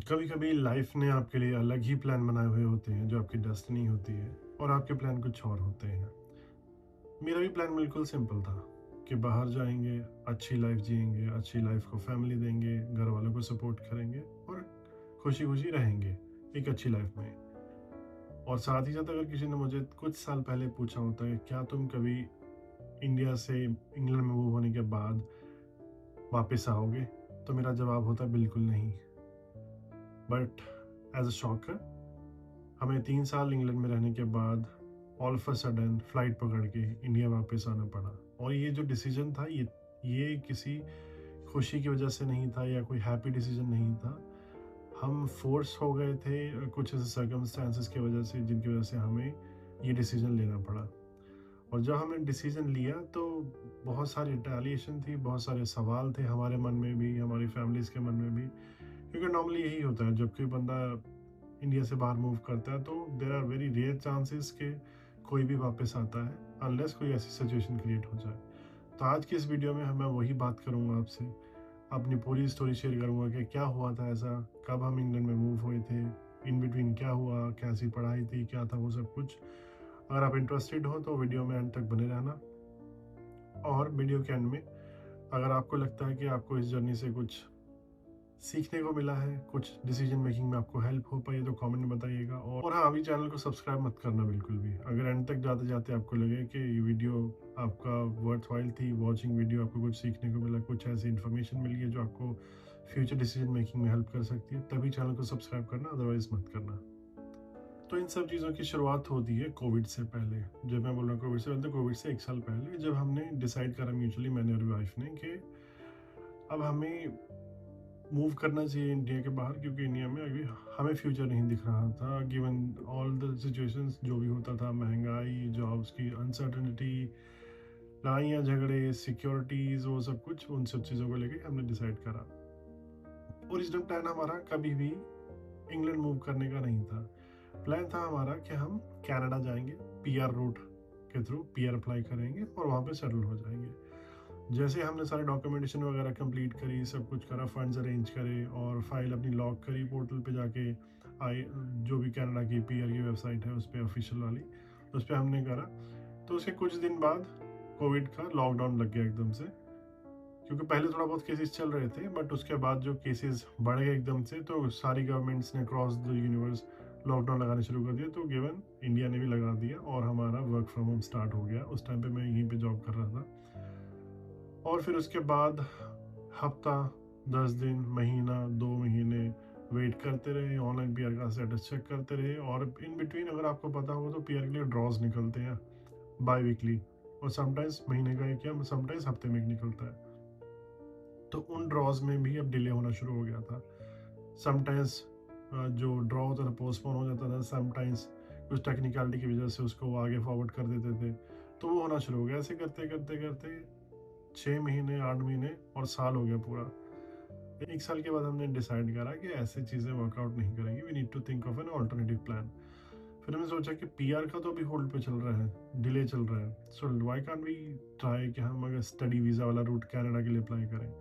कभी कभी लाइफ ने आपके लिए अलग ही प्लान बनाए हुए होते हैं जो आपकी डेस्टिनी होती है और आपके प्लान कुछ और होते हैं। मेरा भी प्लान बिल्कुल सिंपल था कि बाहर जाएंगे, अच्छी लाइफ जिएंगे, अच्छी लाइफ को फैमिली देंगे, घर वालों को सपोर्ट करेंगे और खुशी खुशी रहेंगे एक अच्छी लाइफ में। और साथ ही साथ अगर किसी ने मुझे कुछ साल पहले पूछा होता है क्या तुम कभी इंडिया से इंग्लैंड में मूव होने के बाद वापस आओगे, तो मेरा जवाब होता बिल्कुल नहीं। बट एज अ शॉकर हमें 3 साल इंग्लैंड में रहने के बाद all of a sudden flight पकड़ के इंडिया वापस आना पड़ा। और ये जो डिसीजन था, ये किसी खुशी की वजह से नहीं था या कोई हैप्पी डिसीजन नहीं था। हम फोर्स हो गए थे कुछ ऐसे सर्कमस्टांसेस की वजह से जिनकी वजह से हमें ये डिसीजन लेना पड़ा। और जब हमने डिसीजन लिया तो बहुत सारी रिटेलिएशन थी, बहुत सारे सवाल थे हमारे मन में भी, हमारी फैमिलीज़ के मन में भी। क्योंकि नॉर्मली यही होता है जब कोई बंदा इंडिया से बाहर मूव करता है तो there are very rare chances कि कोई भी वापस आता है, अनलेस कोई ऐसी सिचुएशन क्रिएट हो जाए। तो आज की इस वीडियो में मैं वही बात करूंगा आपसे, अपनी पूरी स्टोरी शेयर करूंगा कि क्या हुआ था ऐसा, कब हम इंग्लैंड में मूव हुए थे, इन बिटवीन क्या हुआ, कैसी पढ़ाई थी, क्या था वो सब कुछ। अगर आप इंटरेस्टेड हो तो वीडियो में एंड तक बने रहना। और वीडियो के एंड में अगर आपको लगता है कि आपको इस जर्नी से कुछ सीखने को मिला है, कुछ डिसीजन मेकिंग में आपको हेल्प हो पाई, तो कमेंट में बताइएगा। और हाँ, अभी चैनल को सब्सक्राइब मत करना बिल्कुल भी। अगर एंड तक जाते जाते आपको लगे कि ये वीडियो आपका वर्थवाइल थी, वॉचिंग वीडियो, आपको कुछ सीखने को मिला, कुछ ऐसी इन्फॉर्मेशन मिली है जो आपको फ्यूचर डिसीजन मेकिंग में हेल्प कर सकती है, तभी चैनल को सब्सक्राइब करना, अदरवाइज मत करना। तो इन सब चीज़ों की शुरुआत होती है कोविड से पहले। जब मैं बोल रहा हूँ कोविड से पहले, तो कोविड से 1 साल पहले, जब हमने डिसाइड करा म्यूचुअली, मैंने और वाइफ ने, कि अब हमें मूव करना चाहिए इंडिया के बाहर, क्योंकि इंडिया में अभी हमें फ्यूचर नहीं दिख रहा था गिवन ऑल द सिचुएशंस जो भी होता था, महंगाई, जॉब्स की अनसर्टनिटी, लड़ाइयाँ झगड़े, सिक्योरिटीज़, वो सब कुछ, उन सब चीज़ों को लेके हमने डिसाइड करा। ओरिजिनल प्लान हमारा कभी भी इंग्लैंड मूव करने का नहीं था। प्लान था हमारा कि हम कनाडा जाएंगे, पीआर रूट के थ्रू पीआर अप्लाई करेंगे और वहाँ पे सेटल हो जाएंगे। जैसे हमने सारे डॉक्यूमेंटेशन वगैरह कंप्लीट करी, सब कुछ करा, फंड्स अरेंज करे और फाइल अपनी लॉक करी पोर्टल पे जाके, आई जो भी कनाडा की पीआर की वेबसाइट है उस पर, ऑफिशियल वाली, उस पर हमने करा। तो उसके कुछ दिन बाद कोविड का लॉकडाउन लग गया एकदम से। क्योंकि पहले थोड़ा बहुत केसेस चल रहे थे, बट उसके बाद जो केसेस बढ़ गए एकदम से, तो सारी गवर्नमेंट्स ने अक्रॉस द यूनिवर्स लॉकडाउन लगाने शुरू कर दिया। तो गिवन इंडिया ने भी लगा दिया और हमारा वर्क फ्रॉम होम स्टार्ट हो गया। उस टाइम पे मैं यहीं पे जॉब कर रहा था। और फिर उसके बाद हफ्ता, 10 दिन, महीना, 2 महीने वेट करते रहे, ऑनलाइन पीआर का स्टेटस चेक करते रहे। और इन बिटवीन अगर आपको पता होगा तो पीआर के लिए ड्रॉज निकलते हैं बाई वीकली, और समटाइम्स महीने का एक या समटाइम्स हफ्ते में एक निकलता है। तो उन ड्रॉज में भी अब डिले होना शुरू हो गया था। समटाइम्स जो ड्रॉ होता था पोस्टपोन हो जाता था, समटाइम्स कुछ टेक्निकलिटी की वजह से उसको वो आगे फॉरवर्ड कर देते थे, तो वो होना शुरू हो गया। ऐसे करते करते करते 6 महीने, 8 महीने और साल हो गया पूरा। 1 साल के बाद हमने डिसाइड करा कि ऐसी चीज़ें वर्कआउट नहीं करेंगी, we need to think of an alternative plan. फिर हमने सोचा कि पीआर का तो अभी होल्ड पे चल रहा है, डिले चल रहा है, so why can't we try कि हम अगर स्टडी वीज़ा वाला रूट कनाडा के लिए अप्लाई करें।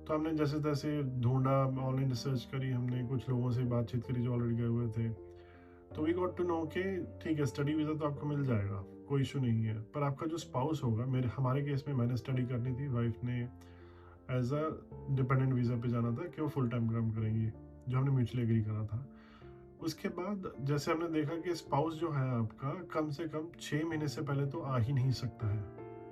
तो हमने जैसे तैसे ढूंढा, ऑनलाइन रिसर्च करी, हमने कुछ लोगों से बातचीत करी जो ऑलरेडी गए हुए थे। तो वी गॉट टू नो कि ठीक है, स्टडी वीज़ा तो आपको मिल जाएगा, कोई इशू नहीं है, पर आपका जो स्पाउस होगा, हमारे केस में मैंने स्टडी करनी थी, वाइफ ने एज अ डिपेंडेंट वीज़ा पे जाना था कि वो फुल टाइम काम करेंगी, जो हमने म्यूचुअली एग्री करा था। उसके बाद जैसे हमने देखा कि स्पाउस जो है आपका कम से कम 6 महीने से पहले तो आ ही नहीं सकता है।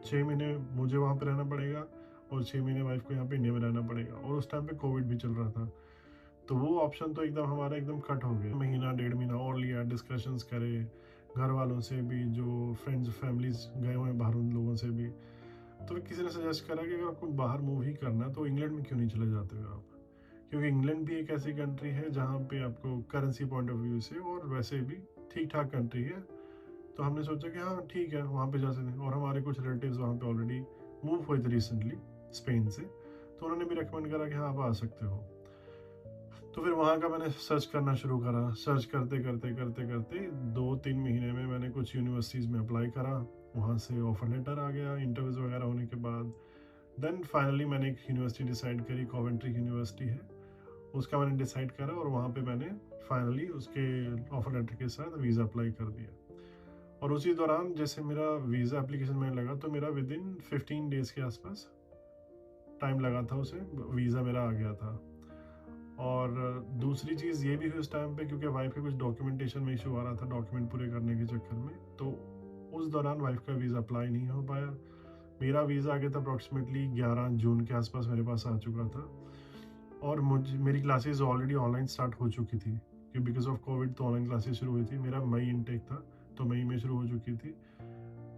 6 महीने मुझे वहाँ पे रहना पड़ेगा और 6 महीने वाइफ को यहाँ पे इंडिया में रहना पड़ेगा, और उस टाइम पे कोविड भी चल रहा था। तो वो ऑप्शन तो एकदम हमारा एकदम कट हो गया। महीना, 1.5 महीना और लिया, डिस्कशंस करे घर वालों से भी, जो फ्रेंड्स फैमिलीज गए हुए हैं बाहर, उन लोगों से भी। तो किसी ने सजेस्ट करा कि अगर आपको बाहर मूव ही करना है तो इंग्लैंड में क्यों नहीं चले जाते हो आप, क्योंकि इंग्लैंड भी एक ऐसी कंट्री है जहाँ पे आपको करेंसी पॉइंट ऑफ व्यू से और वैसे भी ठीक ठाक कंट्री है। तो हमने सोचा कि हाँ ठीक है, वहाँ पे जा सकते हैं। और हमारे कुछ रिलेटिव्स वहाँ पे ऑलरेडी मूव हुए थे रिसेंटली स्पेन से, तो उन्होंने भी रिकमेंड करा कि हाँ आप आ सकते हो। तो फिर वहाँ का मैंने सर्च करना शुरू करा। सर्च करते करते करते करते 2-3 महीने में मैंने कुछ यूनिवर्सिटीज़ में अप्लाई करा, वहाँ से ऑफर लेटर आ गया इंटरव्यूज़ वगैरह होने के बाद। देन फाइनली मैंने एक यूनिवर्सिटी डिसाइड करी, कॉवेंट्री यूनिवर्सिटी है, उसका मैंने डिसाइड करा और वहाँ पे मैंने फाइनली उसके ऑफर लेटर के साथ वीज़ा अप्लाई कर दिया। और उसी दौरान जैसे मेरा वीज़ा एप्लीकेशन में लगा तो मेरा विद इन 15 डेज़ के आसपास टाइम लगा था, उसे वीज़ा मेरा आ गया था। और दूसरी चीज़ ये भी हुई उस टाइम पे, क्योंकि वाइफ़ के कुछ डॉक्यूमेंटेशन में इशू आ रहा था डॉक्यूमेंट पूरे करने के चक्कर में, तो उस दौरान वाइफ़ का वीज़ा अप्लाई नहीं हो पाया। मेरा वीज़ा आ गया था अप्रॉक्सीमेटली 11 जून के आसपास मेरे पास आ चुका था। और मेरी क्लासेस ऑलरेडी ऑनलाइन स्टार्ट हो चुकी थी कि बिकॉज ऑफ कोविड तो ऑनलाइन क्लासेस शुरू हुई थी। मेरा मई इनटेक था तो मई में शुरू हो चुकी थी,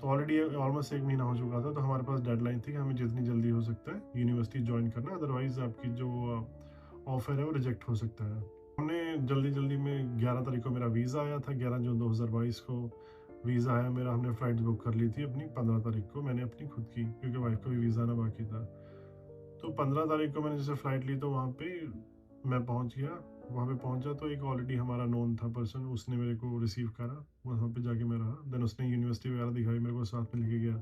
तो ऑलरेडी ऑलमोस्ट 1 महीना हो चुका था। तो हमारे पास डेडलाइन थी कि हमें जितनी जल्दी हो सकता है यूनिवर्सिटी ज्वाइन करना, अदरवाइज़ आपकी जो ऑफ़र है वो रिजेक्ट हो सकता है। हमने जल्दी जल्दी में 11 तारीख को मेरा वीज़ा आया था, 11 जून 2022 को वीज़ा आया मेरा। हमने फ़्लाइट बुक कर ली थी अपनी 15 तारीख को, मैंने अपनी खुद की, क्योंकि वाइफ का भी वीज़ा आना बाकी था। तो 15 तारीख को मैंने जैसे फ़्लाइट ली तो वहाँ पे मैं पहुँच गया। वहाँ पे पहुँचा तो एक ऑलरेडी हमारा नोन था पर्सन, उसने मेरे को रिसीव करा, वहाँ पे जाके मैं रहा। देन उसने यूनिवर्सिटी वगैरह दिखाई मेरे को, साथ में लेके गया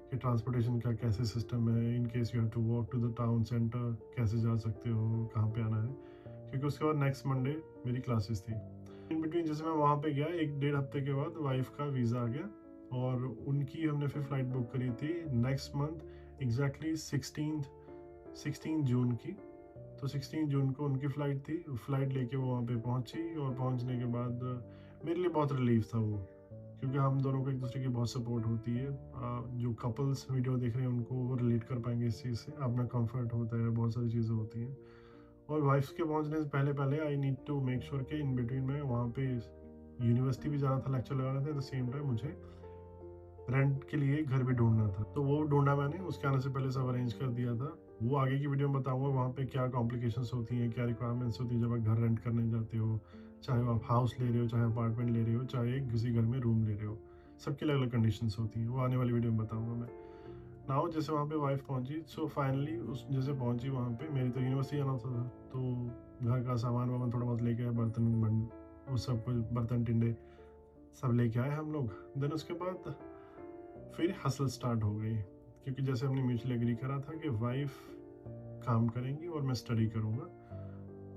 कि ट्रांसपोर्टेशन का कैसे सिस्टम है, in case you have to walk to the town centre कैसे जा सकते हो, कहाँ पे आना है, क्योंकि उसके बाद नेक्स्ट मंडे मेरी क्लासेस थी। इन बिटवीन जैसे मैं वहाँ पे गया 1 डेढ़ हफ्ते के बाद वाइफ़ का वीज़ा आ गया और उनकी हमने फिर फ़्लाइट बुक करी थी नेक्स्ट मंथ एग्ज़ैक्टली 16 जून की। तो 16 जून को उनकी फ़्लाइट थी, फ़्लाइट लेके वो वहाँ पे पहुँची और पहुँचने के बाद मेरे लिए बहुत रिलीफ़ था वो, क्योंकि हम दोनों को एक-दूसरे की बहुत सपोर्ट होती है। जो कपल्स वीडियो देख रहे हैं उनको वो रिलेट कर पाएँगे इस चीज़ से, अपना कम्फ़र्ट होता है, बहुत सारी चीज़ें होती हैं। और वाइफ़ के पहुँचने से पहले-पहले I need to make sure कि इन बिटवीन में वहाँ पे यूनिवर्सिटी भी जाना था, लेक्चर लगाना था, एट द सेम टाइम मुझे रेंट के लिए घर भी ढूँढना था। तो वो ढूँढा मैंने, उसके आने से पहले सब अरेंज कर दिया था। वो आगे की वीडियो में बताऊँगा वहाँ पे क्या कॉम्प्लिकेशंस होती हैं, क्या रिक्वायरमेंट्स होती हैं जब आप घर रेंट करने जाते हो। चाहे वो आप हाउस ले रहे हो, चाहे अपार्टमेंट ले रहे हो, चाहे किसी घर में रूम ले रहे हो। सबकी अलग-अलग कंडीशंस होती हैं, वो आने वाली वीडियो में बताऊँगा मैं। नाउ जैसे वहाँ पे वाइफ़ पहुँची, सो फाइनली उस जैसे पहुँची वहाँ पे, मेरी तो यूनिवर्सिटी जाना था, तो घर का सामान-वामान थोड़ा बहुत लेके आए, वो सब कुछ बर्तन, टिंडे सब लेके आए हम लोग। देन उसके बाद फिर हसल स्टार्ट हो गई, क्योंकि जैसे हमने म्यूचुअली एग्री करा था कि वाइफ काम करेंगी और मैं स्टडी करूँगा,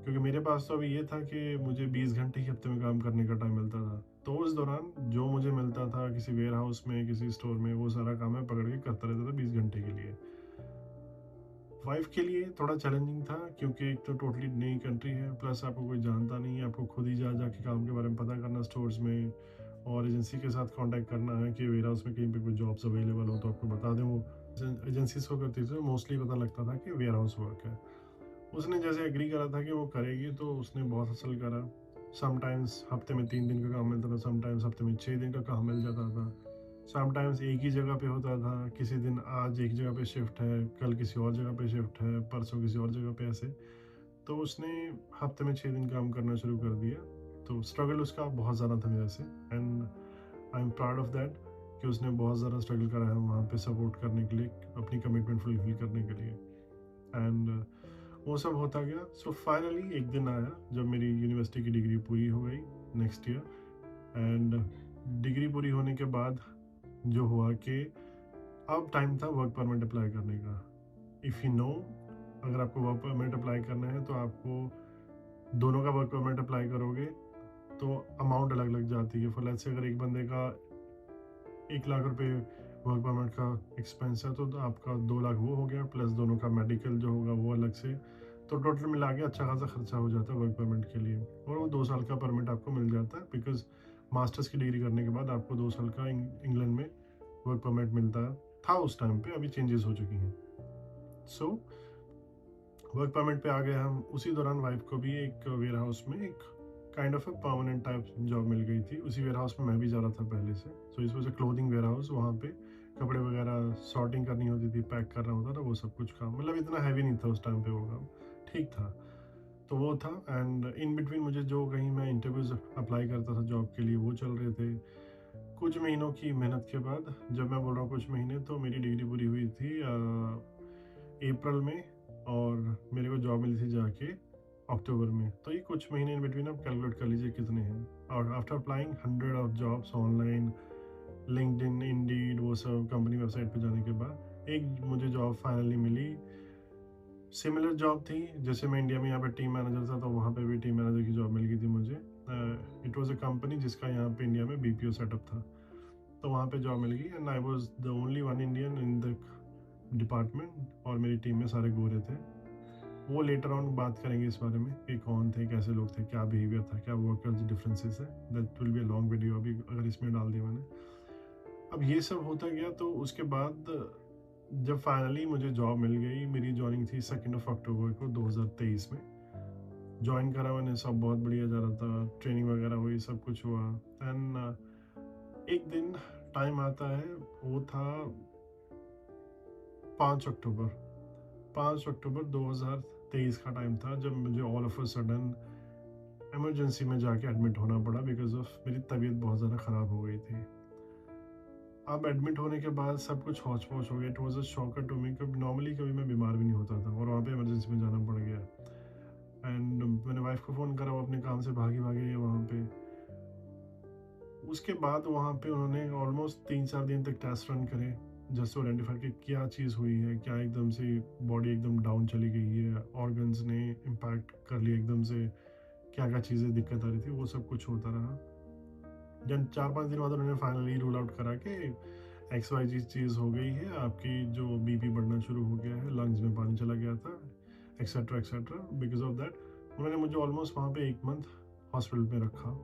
क्योंकि मेरे पास तो अभी ये था कि मुझे 20 घंटे ही हफ्ते में काम करने का टाइम मिलता था। तो उस दौरान जो मुझे मिलता था किसी वेयर हाउस में, किसी स्टोर में, वो सारा काम मैं पकड़ के करता रहता था 20 घंटे के लिए। वाइफ के लिए थोड़ा चैलेंजिंग था, क्योंकि एक तो टोटली नई कंट्री है, प्लस आपको कोई जानता नहीं है, आपको खुद ही जा जाके काम के बारे में पता करना स्टोर्स में, और एजेंसी के साथ कांटेक्ट करना है कि वेयर हाउस में कहीं पे कोई जॉब्स अवेलेबल हो तो आपको बता दें। वो एजेंसीज को करती थी, मोस्टली पता लगता था कि वेयर हाउस वर्क है। उसने जैसे एग्री करा था कि वो करेगी, तो उसने बहुत हसल करा। समटाइम्स हफ्ते में 3 दिन का काम मिलता था, समटाइम्स हफ्ते में 6 दिन का काम मिल जाता था, समटाइम्स एक ही जगह पे होता था। किसी दिन आज एक जगह पे शिफ्ट है, कल किसी और जगह पे शिफ्ट है, परसों किसी और जगह पे, ऐसे। तो उसने हफ्ते में 6 दिन काम करना शुरू कर दिया। तो स्ट्रगल उसका बहुत ज़्यादा था मेरे से, and I am proud of that कि उसने बहुत ज़्यादा स्ट्रगल करा है वहाँ पे सपोर्ट करने के लिए, अपनी कमिटमेंट फुलफिल करने के लिए। एंड वो सब होता गया। सो फाइनली एक दिन आया जब मेरी यूनिवर्सिटी की डिग्री पूरी हो गई नेक्स्ट ईयर। एंड डिग्री पूरी होने के बाद जो हुआ कि अब टाइम था वर्क परमिट अप्लाई करने का। इफ़ यू नो, अगर आपको वर्क परमिट अप्लाई करना है तो आपको दोनों का वर्क परमिट अप्लाई करोगे तो अमाउंट अलग लग जाती है। फॉर लेट्स से अगर एक बंदे का 1 लाख रुपए वर्क परमिट का एक्सपेंस है, तो आपका 2 लाख वो हो गया, प्लस दोनों का मेडिकल जो होगा वो अलग से। तो टोटल मिला के अच्छा खासा खर्चा हो जाता है वर्क परमिट के लिए, और वो 2 साल का परमिट आपको मिल जाता है, बिकॉज मास्टर्स की डिग्री करने के बाद आपको 2 साल का इंग्लैंड में वर्क परमिट मिलता था उस टाइम पे। अभी चेंजेस हो चुकी हैं। सो वर्क परमिट पे आ गए हम। उसी दौरान वाइफ को भी एक वेयर हाउस में एक kind of a permanent type job मिल गई थी। उसी वेयर हाउस में मैं भी जा रहा था पहले से। सो इस वजह से क्लोथिंग वेयर हाउस, वहाँ पे कपड़े वगैरह सॉर्टिंग करनी होती थी, पैक करना होता था, वो सब कुछ काम, मतलब इतना हैवी नहीं था उस टाइम पे वो काम, ठीक था। तो वो था। एंड इन बिटवीन मुझे जो कहीं मैं इंटरव्यूज़ अप्लाई करता था जॉब के लिए, वो चल रहे थे। कुछ महीनों की मेहनत के बाद, जब मैं बोल रहा हूँ कुछ महीने, तो मेरी डिग्री पूरी हुई थी अप्रैल में, और मेरे को जॉब मिली थी जाके अक्टूबर में। तो ये कुछ महीने इन बिटवीन आप कैलकुलेट कर लीजिए कितने हैं। और after applying 100 of jobs online, LinkedIn, Indeed, वो सब कंपनी वेबसाइट पे जाने के बाद एक मुझे जॉब फाइनली मिली सिमिलर जॉब थी, जैसे मैं इंडिया में यहाँ पे टीम मैनेजर था, तो वहाँ पे भी टीम मैनेजर की जॉब मिल गई थी मुझे। इट वाज़ अ कंपनी जिसका यहाँ पे इंडिया में बीपीओ सेटअप था, तो वहाँ पे जॉब मिल गई and I was the only one Indian in the department और मेरी टीम में सारे गोरे थे। वो लेटर ऑन बात करेंगे इस बारे में कि कौन थे, कैसे लोग थे, क्या बिहेवियर था, क्या वर्क कल्चर डिफरेंसेस है। That will be a long video, अभी अगर इसमें डाल दिया मैंने। अब ये सब होता गया, तो उसके बाद जब फाइनली मुझे जॉब मिल गई, मेरी जॉइनिंग थी 2 अक्टूबर को 2023 में। जॉइन करा मैंने, सब बहुत बढ़िया जा रहा था, ट्रेनिंग वगैरह हुई, सब कुछ हुआ। एंड एक दिन टाइम आता है, वो था 5 अक्टूबर 5 अक्टूबर 2023 का टाइम था, जब मुझे all of a sudden emergency में जाके एडमिट होना पड़ा बिकॉज ऑफ मेरी तबीयत बहुत ज़्यादा ख़राब हो गई थी। अब एडमिट होने के बाद सब कुछ हौच पौच हो गया। It was a shocker to me, कभी नॉर्मली कभी मैं बीमार भी नहीं होता था और वहाँ पे इमरजेंसी में जाना पड़ गया। एंड मैंने वाइफ को फ़ोन करा, वो अपने काम से भागी भागी है वहाँ पे। उसके बाद वहाँ पे उन्होंने ऑलमोस्ट 3-4 दिन तक टेस्ट रन करे, जस्ट टू आइडेंटिफाई कि क्या चीज़ हुई है, क्या एकदम से बॉडी एकदम डाउन चली गई है, ऑर्गन्स ने इम्पैक्ट कर लिया एकदम से, क्या क्या चीज़ें दिक्कत आ रही थी, वो सब कुछ होता रहा। जब 4-5 दिन बाद उन्होंने फाइनली रूल आउट करा कि एक्स वाई जी चीज़ हो गई है, आपकी जो बीपी बढ़ना शुरू हो गया है, लंग्स में पानी चला गया था, etcetera etcetera. Because of that उन्होंने मुझे ऑलमोस्ट वहाँ पे 1 मंथ हॉस्पिटल में रखा।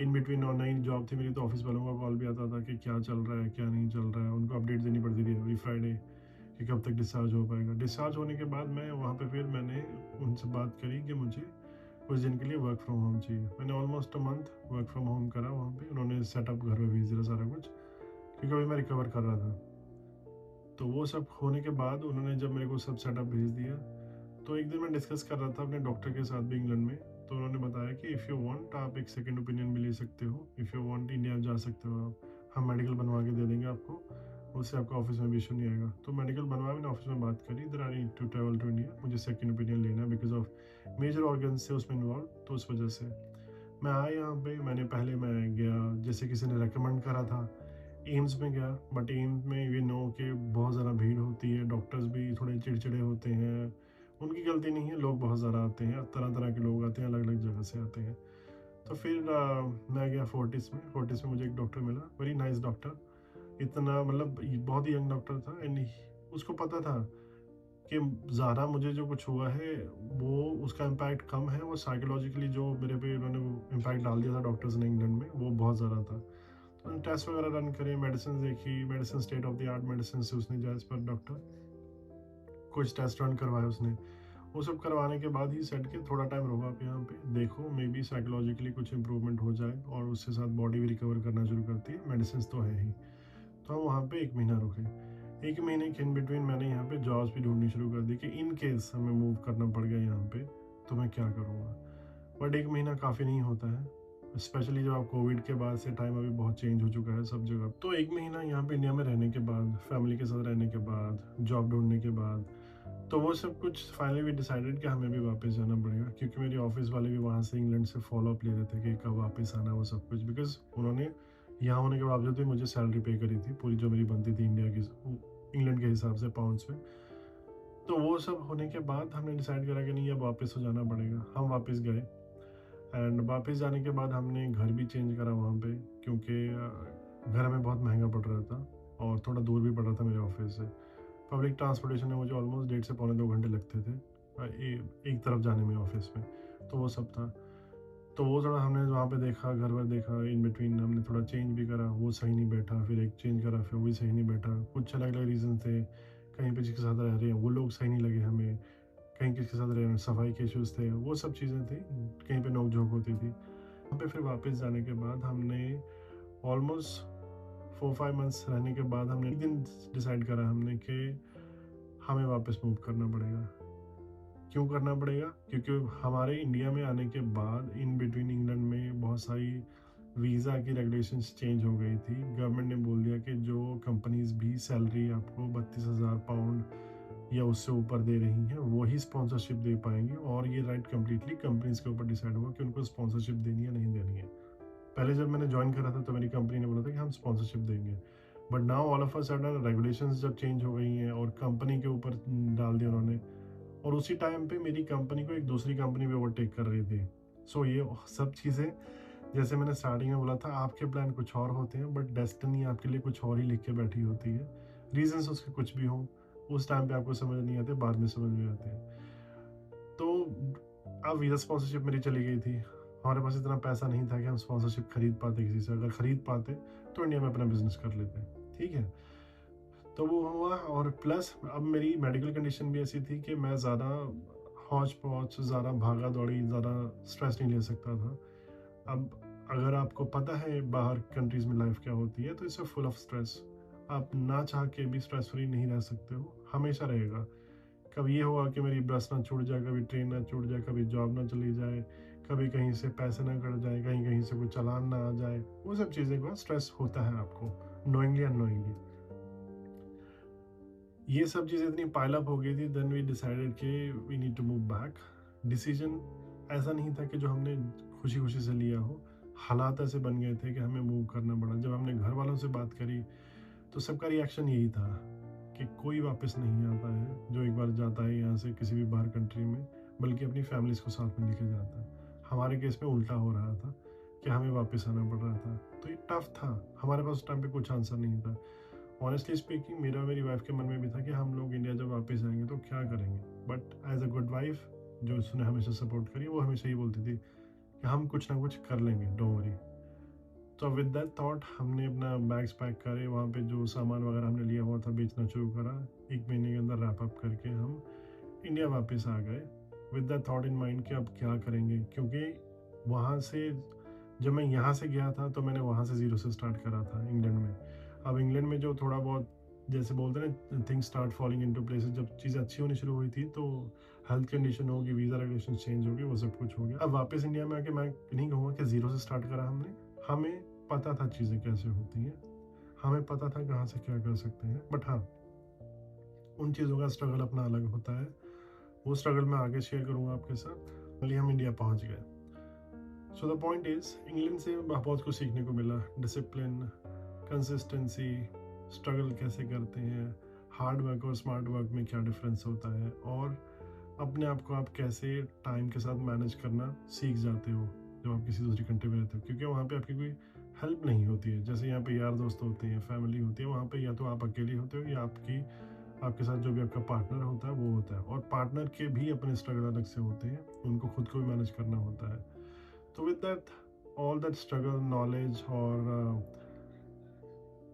इन बिटवीन और नई जॉब थी मेरी, तो ऑफिस वालों का कॉल भी आता था कि क्या चल रहा है, क्या नहीं चल रहा है। उनको अपडेट देनी पड़ती थी एवरी फ्राइडे कि कब तक डिस्चार्ज हो पाएगा। डिस्चार्ज होने के बाद मैं वहाँ पे फिर मैंने उनसे बात करी कि मुझे कुछ दिन के लिए वर्क फ्रॉम होम चाहिए। मैंने almost a month work from home करा वहाँ पे। उन्होंने सेटअप घर में भेज दिया सारा कुछ, क्योंकि अभी मैं रिकवर कर रहा था। तो वो सब होने के बाद उन्होंने जब मेरे को सब सेटअप भेज दिया, तो एक दिन मैं डिस्कस कर रहा था अपने डॉक्टर के साथ भी इंग्लैंड में। तो उन्होंने बताया कि इफ़ यू वांट आप एक सेकंड ओपिनियन भी ले सकते हो, इफ़ यू वांट इंडिया जा सकते हो आप, हम मेडिकल बनवा के दे देंगे आपको, उससे आपका ऑफिस में भी इशू नहीं आएगा। तो मेडिकल बनवा, मैंने ऑफिस में बात करी, इधर I need to travel to India, मुझे सेकंड ओपिनियन लेना है बिकॉज ऑफ मेजर ऑर्गन्स से उसमें इन्वॉल्व। तो उस वजह से मैं आया यहाँ पे। मैं गया, जैसे किसी ने रेकमेंड करा था, एम्स में गया। बट एम्स में यू नो कि बहुत ज़्यादा भीड़ होती है, डॉक्टर्स भी थोड़े चिड़चिड़े होते हैं। उनकी गलती नहीं है, लोग बहुत ज़्यादा आते हैं, तरह तरह के लोग आते हैं, अलग अलग जगह से आते हैं। तो फिर मैं गया फोर्टिस में मुझे एक डॉक्टर मिला, वेरी नाइस डॉक्टर। इतना मतलब बहुत ही यंग डॉक्टर था एंड उसको पता था कि ज़्यादा मुझे जो कुछ हुआ है वो उसका इम्पैक्ट कम है, वो साइकोलॉजिकली जो मेरे पे उन्होंने इम्पैक्ट डाल दिया था डॉक्टर्स ने इंग्लैंड में, वो बहुत ज़्यादा था। तो मैंने टेस्ट वगैरह रन करे, मेडिसिन देखी, medicine state of the art medicine से उसने जाए पर डॉक्टर, कुछ टेस्ट रन करवाए उसने। वो सब करवाने के बाद ही सेट के थोड़ा टाइम रहो आप यहाँ पे, देखो मे बी साइकोलॉजिकली कुछ इंप्रूवमेंट हो जाए और उसके साथ बॉडी भी रिकवर करना शुरू करती है, मेडिसिन तो है ही। तो हम वहाँ पे 1 महीना रुके। 1 महीने के इन बिटवीन मैंने यहाँ पे जॉब्स भी ढूंढनी शुरू कर दी कि इन केस हमें मूव करना पड़ गया यहाँ पे तो मैं क्या करूँगा। बट 1 महीना काफ़ी नहीं होता है, स्पेशली जब आप कोविड के बाद से टाइम अभी बहुत चेंज हो चुका है सब जगह। तो 1 महीना यहाँ पे इंडिया में रहने के बाद, फैमिली के साथ रहने के बाद, जॉब ढूंढने के बाद, तो वो सब कुछ फाइनली भी डिसाइडेड कि हमें भी वापस जाना पड़ेगा, क्योंकि मेरे ऑफिस वाले भी वहाँ से इंग्लैंड से फॉलो अप ले रहे थे कि कब वापस आना, वो सब कुछ। बिकॉज उन्होंने यहाँ होने के बावजूद भी मुझे सैलरी पे करी थी पूरी, जो मेरी बनती थी इंडिया की, इंग्लैंड के हिसाब से पाउंड्स में। तो वो सब होने के बाद हमने डिसाइड करा कि नहीं, अब वापस तो जाना पड़ेगा। हम वापस गए एंड वापस जाने के बाद हमने घर भी चेंज करा वहाँ पे, क्योंकि घर में बहुत महंगा पड़ रहा था और थोड़ा दूर भी पड़ रहा था मेरे ऑफिस से। पब्लिक ट्रांसपोर्टेशन में मुझे ऑलमोस्ट 1.5 से पौने 2 घंटे लगते थे एक तरफ जाने में ऑफिस में। तो वो सब था। तो वो थोड़ा हमने वहाँ पे देखा, घर वर देखा, इन बिटवीन हमने थोड़ा चेंज भी करा, वो सही नहीं बैठा, फिर एक चेंज करा, फिर वो भी सही नहीं बैठा। कुछ अलग अलग रीज़न थे, कहीं पे जिसके साथ रह रहे हैं वो लोग सही नहीं लगे हमें, कहीं किसके साथ रह रहे हैं सफाई के इश्यूज़ थे, वो सब चीज़ें थी, कहीं पे नोक झोंक होती थी। वहाँ पे फिर वापस जाने के बाद हमने ऑलमोस्ट 4-5 मंथ्स रहने के बाद हमने एक दिन डिसाइड करा हमने कि हमें वापस मूव करना पड़ेगा। क्यों करना पड़ेगा? क्योंकि हमारे इंडिया में आने के बाद इन बिटवीन इंग्लैंड में बहुत सारी वीज़ा की रेगुलेशंस चेंज हो गई थी। गवर्नमेंट ने बोल दिया कि जो कंपनीज़ भी सैलरी आपको 32,000 पाउंड या उससे ऊपर दे रही हैं, वही स्पॉन्सरशिप दे पाएंगे, और ये राइट कम्प्लीटली कंपनीज़ के ऊपर डिसाइड होगा कि उनको स्पॉन्सरशिप देनी है नहीं देनी है। पहले जब मैंने ज्वाइन करा था तो मेरी कंपनी ने बोला था कि हम स्पॉन्सरशिप देंगे, but now all of a sudden regulations जब चेंज हो गई हैं और कंपनी के ऊपर डाल दिया उन्होंने, और उसी टाइम पे मेरी कंपनी को एक दूसरी कंपनी भी ओवरटेक कर रही थी। सो ये सब चीज़ें, जैसे मैंने स्टार्टिंग में बोला था, आपके प्लान कुछ और होते हैं बट डेस्टिनी आपके लिए कुछ और ही लिख के बैठी होती है। रीजंस उसके कुछ भी हों, उस टाइम पे आपको समझ नहीं आते, बाद में समझ में आते हैं। तो अब वीज़ा स्पॉन्सरशिप मेरी चली गई थी। हमारे पास इतना पैसा नहीं था कि हम स्पॉन्सरशिप खरीद पाते किसी से। अगर खरीद पाते तो इंडिया में अपना बिजनेस कर लेते, ठीक है। तो वो हुआ, और प्लस अब मेरी मेडिकल कंडीशन भी ऐसी थी कि मैं ज़्यादा हौच पौच, ज़्यादा भागा दौड़ी, ज़्यादा स्ट्रेस नहीं ले सकता था। अब अगर आपको पता है बाहर कंट्रीज़ में लाइफ क्या होती है, तो इट्स फुल ऑफ स्ट्रेस। आप ना चाह के भी स्ट्रेस फ्री नहीं रह सकते हो, हमेशा रहेगा। कभी ये होगा कि मेरी बस ना छूट जाए, कभी ट्रेन ना छूट जाए, कभी जॉब ना चली जाए, कभी कहीं से पैसे ना कट जाए, कहीं कहीं से कोई चालान ना आ जाए। वो सब चीज़ें का स्ट्रेस होता है आपको, नोइंगली अननोइंगली। ये सब चीज़ें इतनी पाइल अप हो गई थी, देन वी डिसाइडेड कि we need to move back. Decision ऐसा नहीं था कि जो हमने खुशी खुशी से लिया हो, हालात ऐसे बन गए थे कि हमें मूव करना पड़ा। जब हमने घर वालों से बात करी तो सबका रिएक्शन यही था कि कोई वापस नहीं आता है जो एक बार जाता है यहाँ से किसी भी बाहर कंट्री में, बल्कि अपनी फैमिलीज को साथ में लेके जाता है। हमारे केस में उल्टा हो रहा था कि हमें वापस आना पड़ रहा था। तो ये टफ था, हमारे पास उस टाइम पे कुछ आंसर नहीं था। ऑनेस्टली स्पीकिंग, मेरा मेरी वाइफ के मन में भी था कि हम लोग इंडिया जब वापस आएंगे तो क्या करेंगे। But as a good wife, जो उसने हमेशा सपोर्ट करी, वो हमेशा ही बोलती थी कि हम कुछ ना कुछ कर लेंगे, डोंट वरी। तो विद दैट थॉट हमने अपना बैग्स पैक करे, वहाँ पे जो सामान वगैरह हमने लिया हुआ था बेचना शुरू करा। 1 महीने के अंदर रैप अप करके हम इंडिया वापस आ गए, with that thought in mind कि अब क्या करेंगे। क्योंकि वहाँ से, जब मैं यहाँ से गया था तो मैंने वहाँ से ज़ीरो से स्टार्ट करा था इंग्लैंड में। अब इंग्लैंड में जो थोड़ा बहुत, जैसे बोलते हैं ना, things start falling into places, जब चीज़ें अच्छी होनी शुरू हुई थी तो हेल्थ कंडीशन होगी, वीज़ा रेगुलेशन चेंज होगी, वो सब कुछ हो गया। अब वापस इंडिया में आके मैं नहीं कहूँगा कि ज़ीरो से स्टार्ट करा हमने। हमें पता था चीज़ें कैसे होती हैं, हमें पता था कहाँ से क्या कर सकते हैं। बट हाँ, उन चीज़ों का स्ट्रगल अपना अलग होता है। वो स्ट्रगल मैं आगे शेयर करूँगा आपके साथ। फाइनली हम इंडिया पहुँच गए। So the point is, England से बहुत कुछ सीखने को मिला। डिसिप्लिन, कंसिस्टेंसी, स्ट्रगल कैसे करते हैं, हार्ड वर्क और स्मार्ट वर्क में क्या डिफरेंस होता है, और अपने आप को आप कैसे टाइम के साथ मैनेज करना सीख जाते हो जब आप किसी दूसरी कंट्री में रहते हो। क्योंकि वहाँ पे आपकी कोई हेल्प नहीं होती है। जैसे यहाँ पे यार दोस्त होते हैं, फैमिली होती है, वहाँ पे या तो आप अकेले होते हो या आपके साथ जो भी आपका पार्टनर होता है वो होता है। और पार्टनर के भी अपने स्ट्रगल अलग से होते हैं, उनको खुद को भी मैनेज करना होता है। तो with that, all that struggle, knowledge और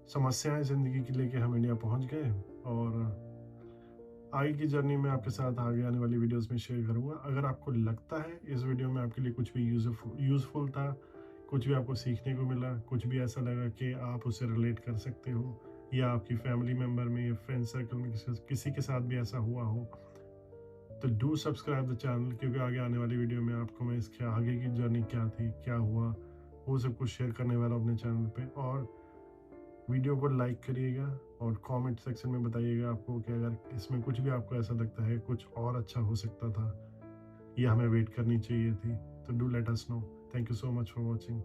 समस्याएं ज़िंदगी की लेके हम इंडिया पहुंच गए। और आगे की जर्नी में आपके साथ आगे आने वाली वीडियोस में शेयर करूंगा। अगर आपको लगता है इस वीडियो में आपके लिए कुछ भी यूज़फुल था, कुछ भी आपको सीखने को मिला, कुछ भी ऐसा लगा कि आप उससे रिलेट कर सकते हो, या आपकी फैमिली मेम्बर में या फ्रेंड सर्कल में किसी के साथ भी ऐसा हुआ हो, तो डू सब्सक्राइब द चैनल। क्योंकि आगे आने वाली वीडियो में आपको मैं इसके आगे की जर्नी क्या थी, क्या हुआ, वो सब कुछ शेयर करने वाला हूं अपने चैनल पे। और वीडियो को लाइक करिएगा और कमेंट सेक्शन में बताइएगा आपको कि अगर इसमें कुछ भी आपको ऐसा लगता है कुछ और अच्छा हो सकता था या हमें वेट करनी चाहिए थी, तो do let us know. Thank you so much for watching.